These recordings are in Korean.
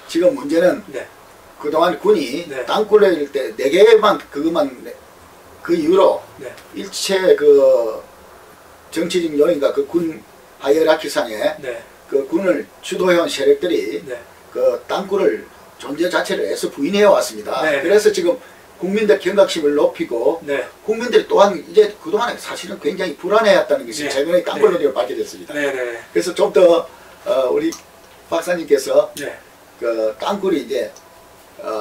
지금 문제는 네. 그동안 군이 네. 땅굴릴 때 4개만 그것만 그 이후로 네. 일체 그 정치적 요인과 그 군 하이어라키상에 네. 그 군을 주도해온 세력들이 네. 그 땅굴을 존재 자체를 애써 부인해 왔습니다. 네. 그래서 지금 국민들 경각심을 높이고 네. 국민들이 또한 이제 그동안에 사실은 굉장히 불안해했다는 것이 네. 최근에 땅굴론으로 밝혀졌습니다. 네. 네. 그래서 좀 더 우리 박사님께서 네. 그 땅굴이 이제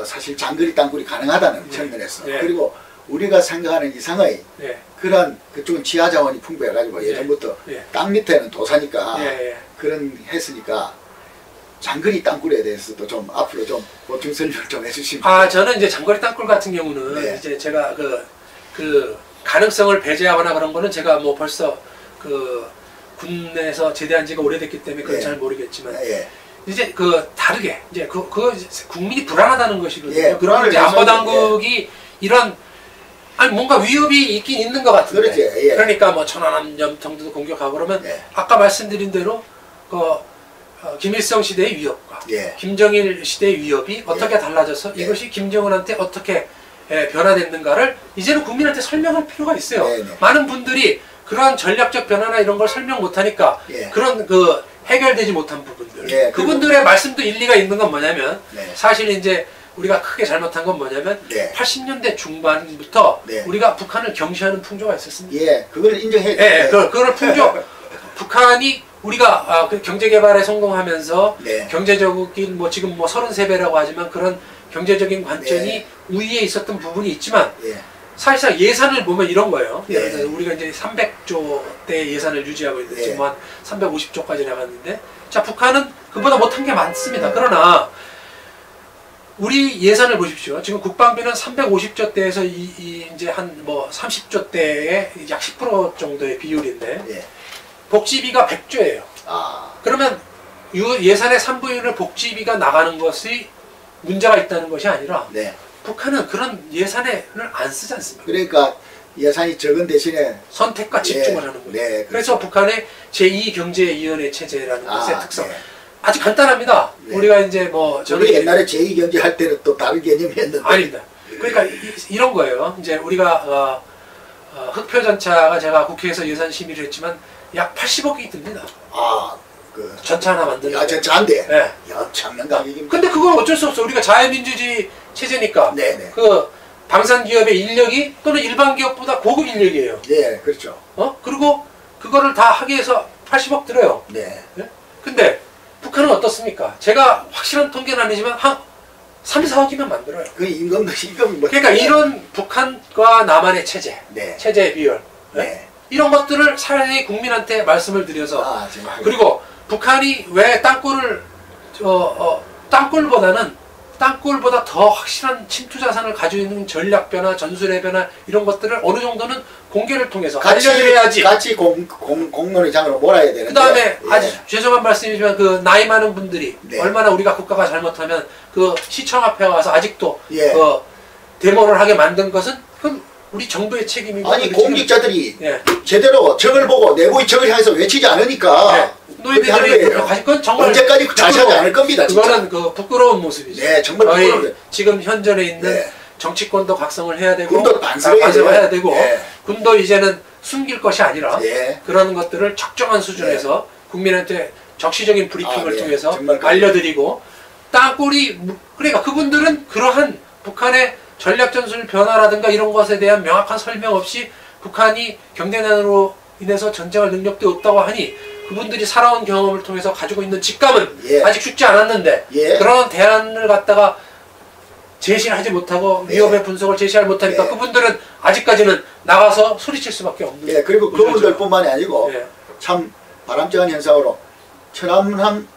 사실 장거리 땅굴이 가능하다는 네. 측면에서 네. 그리고 우리가 생각하는 이상의 네. 그런 그쪽은 지하 자원이 풍부해가지고 네. 예전부터 네. 땅 밑에는 도사니까 네. 그런 했으니까 장거리 땅굴에 대해서도 좀 앞으로 좀 보충 설명을 좀 해주시면. 아, 저는 이제 장거리 땅굴 같은 경우는 네. 이제 제가 그 가능성을 배제하거나 그런 거는 제가 뭐 벌써 그 군에서 제대한 지가 오래됐기 때문에 그건 네. 잘 모르겠지만 예. 이제 그 다르게 이제 그거 국민이 불안하다는 것이거든요. 예, 그런 이제 안보당국이 이런 아니 뭔가 위협이 있긴 있는 것 같은데. 그렇지, 예. 그러니까 뭐 천안함 정도도 공격하고 그러면 예. 아까 말씀드린 대로 김일성 시대의 위협과 예. 김정일 시대의 위협이 어떻게 달라져서 예. 이것이 김정은한테 어떻게 변화됐는가를 이제는 국민한테 설명할 필요가 있어요. 네, 네. 많은 분들이 그러한 전략적 변화나 이런 걸 설명 못하니까 예. 그런 해결되지 못한 부분들 예, 그분들의 말씀도 일리가 있는 건 뭐냐면 네. 사실 이제 우리가 크게 잘못한 건 뭐냐면 네. 80년대 중반부터 네. 우리가 북한을 경시하는 풍조가 있었습니다. 예, 그걸 인정해. 예, 그걸 풍조 북한이 우리가 그 경제개발에 성공하면서 네. 경제적인 뭐 지금 뭐 33배라고 하지만 그런 경제적인 관점이 네. 우위에 있었던 부분이 있지만 예. 사실상 예산을 보면 이런 거예요. 네. 예를 들어서 우리가 이제 300조대 예산을 유지하고 있는데 네. 지금 한 350조까지 나갔는데 자 북한은 그보다 못한 게 많습니다. 그러나 우리 예산을 보십시오. 지금 국방비는 350조대에서 이제 한 뭐 30조대의 약 10% 정도의 비율인데 예. 복지비가 100조예요. 아. 그러면 예산의 3분의 1을 복지비가 나가는 것이 문제가 있다는 것이 아니라 네. 북한은 그런 예산을 안 쓰지 않습니다. 그러니까 예산이 적은 대신에 선택과 집중을 예. 하는 거죠. 네. 그래서 북한의 제2경제위원회 체제라는 것의 특성. 네. 아주 간단합니다. 네. 우리가 이제 뭐 우리 옛날에 제2경제 할 때는 또 다른 개념이었는데. 아닙니다. 그러니까 이런 거예요. 이제 우리가 흑표전차가 제가 국회에서 예산 심의를 했지만 약 80억이 듭니다. 아, 그 전차 하나 만드는. 야, 전차 한 대. 네. 야, 참는 가격입니다. 근데 그건 어쩔 수 없어. 우리가 자유민주주의 체제니까. 네네. 그 방산 기업의 인력이 또는 일반 기업보다 고급 인력이에요. 예, 그렇죠. 그리고 그거를 다 하기 위해서 80억 들어요. 네. 네? 근데 북한은 어떻습니까? 제가 확실한 통계는 아니지만 한 3, 4억이면 만들어요. 그 임금도 뭐. 그러니까 이런 북한과 남한의 체제, 네. 체제의 비율, 네. 네? 이런 것들을 차라리 국민한테 말씀을 드려서 아, 정말. 그리고 북한이 왜 땅굴보다 더 확실한 침투 자산을 가지고 있는 전략 변화, 전술의 변화 이런 것들을 어느 정도는 공개를 통해서 알려드려야지. 같이 공론의 장으로 몰아야 되는데. 그 다음에 예. 아주 죄송한 말씀이지만 그 나이 많은 분들이 네. 얼마나 우리가 국가가 잘못하면 그 시청 앞에 와서 아직도 예. 그 데모를 하게 만든 것은 그건 우리 정부의 책임이고. 아니 공직자들이 예. 제대로 적을 보고 내부의 적을 향해서 외치지 않으니까. 네. 노예들이 그건 정말 언제까지 자시하지 않을 겁니다. 진짜. 그거는 그 부끄러운 모습이죠. 네, 정말 부끄러워요. 지금 현존에 있는 네. 정치권도 각성을 해야 되고 군도 반성해야 되고 네. 군도 이제는 숨길 것이 아니라 네. 그런 것들을 적정한 수준에서 국민한테 적시적인 브리핑을 네. 통해서 정말 알려드리고 땅굴이 그러니까 그분들은 그러한 북한의 전략전술 변화라든가 이런 것에 대한 명확한 설명 없이 북한이 경제난으로 인해서 전쟁할 능력도 없다고 하니 그분들이 살아온 경험을 통해서 가지고 있는 직감은 예. 아직 죽지 않았는데 예. 그런 대안을 갖다가 제시를 하지 못하고 위협의 분석을 제시하지 못하니까 예. 그분들은 아직까지는 나가서 소리칠 수밖에 없는 예, 그리고 구조죠. 그분들뿐만이 아니고 예. 참 바람직한 현상으로 천안함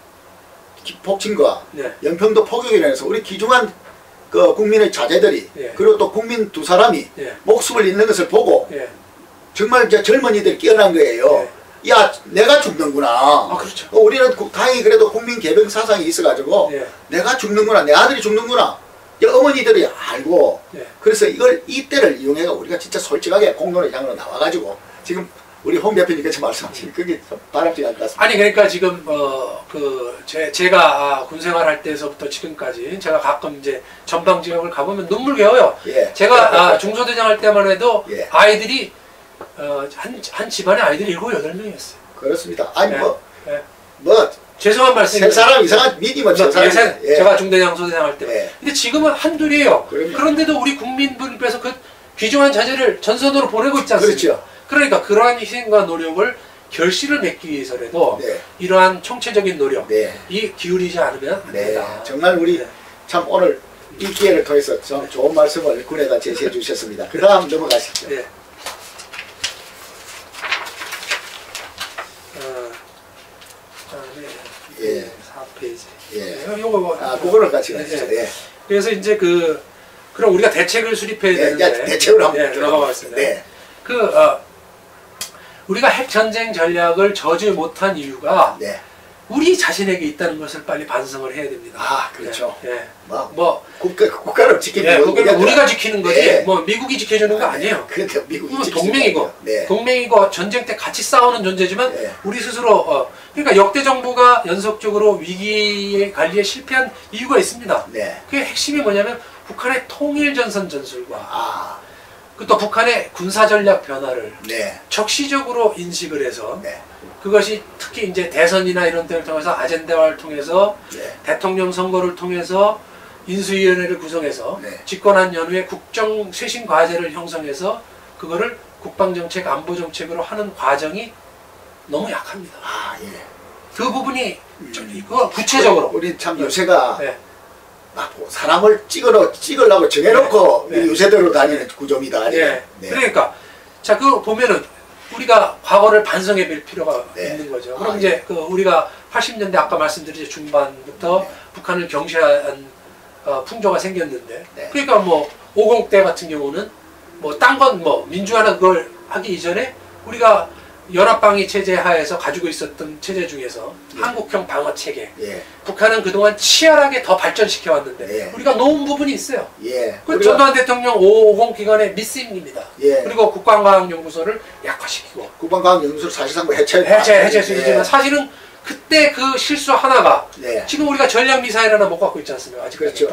폭침과 네. 연평도 포격에 대해서 우리 귀중한 그 국민의 자제들이 예. 그리고 또 국민 두 사람이 예. 목숨을 잃는 것을 보고 예. 정말 이제 젊은이들이 깨어난 거예요. 야, 내가 죽는구나. 아, 그렇죠. 우리는 다행히 그래도 국민 개벽 사상이 있어가지고 예. 내가 죽는구나, 내 아들이 죽는구나. 어머니들이 알고 예. 그래서 이때를 이용해서 우리가 진짜 솔직하게 공론의 장으로 나와가지고 지금 우리 홍 대표님께서 말씀하신 그게 좀 바람직한 것 같습니다. 아니 그러니까 지금 제가 군 생활할 때서부터 지금까지 제가 가끔 이제 전방 지역을 가보면 눈물겨워요. 예. 제가 중소대장 할 때만 해도 예. 아이들이 한 집안에 아이들이 7, 8명이었어요. 그렇습니다. 아니 예. 뭐 예. 죄송한 세 말씀입니다. 사람 이상한 미디어 세 사람. 예. 제가 중대장 소대장 할 때. 예. 근데 지금은 한둘이에요. 그럼요. 그런데도 우리 국민분께서 그 귀중한 자재를 전선으로 보내고 있지 않습니까? 그렇죠. 그러니까 그러한 희생과 노력을 결실을 맺기 위해서라도 네. 이러한 총체적인 노력이 네. 기울이지 않으면 안 네. 된다. 정말 우리 네. 참 오늘 이 기회를 통해서 좀 좋은 말씀을 군에다 제시해 주셨습니다. 그 다음 넘어가시죠. 네. 예. 4페이지. 예. 요거 뭐. 그거를 같이 가시죠. 예. 예. 그래서 이제 그럼 우리가 대책을 수립해야 네, 되는데. 대책을 한번 들어가봤습니다. 네. 우리가 핵 전쟁 전략을 저지 못한 이유가 네. 우리 자신에게 있다는 것을 빨리 반성을 해야 됩니다. 아, 그렇죠. 예. 뭐 국가를 지키는 예, 건 그러니까 우리가 지키는 거지, 네. 뭐 미국이 지켜주는 거 아니에요. 그런데 미국이 이건 지킬 수 동맹이고, 없죠. 네. 동맹이고 전쟁 때 같이 싸우는 존재지만 네. 우리 스스로 그러니까 역대 정부가 연속적으로 위기 관리에 실패한 이유가 있습니다. 네. 그게 핵심이 뭐냐면 북한의 통일 전선 전술과 아, 또 북한의 군사 전략 변화를 네. 적시적으로 인식을 해서 네. 그것이 특히 이제 대선이나 이런 때를 통해서 아젠다화를 통해서 네. 대통령 선거를 통해서 인수위원회를 구성해서 네. 집권한 연후에 국정 쇄신 과제를 형성해서 그거를 국방정책, 안보정책으로 하는 과정이 너무 약합니다. 아, 예. 그 부분이 이거 구체적으로 우리 참 요새가 네. 사람을 찍으려고 정해놓고 네. 요새대로 다니는 구조입니다. 네. 네. 그러니까 자 그거 보면은 우리가 과거를 반성해 볼 필요가 네. 있는 거죠. 아, 그럼 예. 이제 우리가 80년대 아까 말씀드린 중반부터 네. 북한을 경시한 풍조가 생겼는데 네. 그러니까 뭐 50대 같은 경우는 뭐 딴 건 뭐 민주화나 그걸 하기 이전에 우리가 연합방위 체제 하에서 가지고 있었던 체제 중에서 예. 한국형 방어 체계 예. 북한은 그동안 치열하게 더 발전시켜 왔는데 예. 우리가 놓은 부분이 있어요. 예. 그 전두환 대통령 550 기간의 미싱입니다. 예. 그리고 국방과학연구소를 약화시키고 국방과학연구소를 사실상 뭐 해체 수리지만 사실은 그때 그 실수 하나가 네. 지금 우리가 전략 미사일 하나 못 갖고 있지 않습니까? 아직까지. 그렇죠.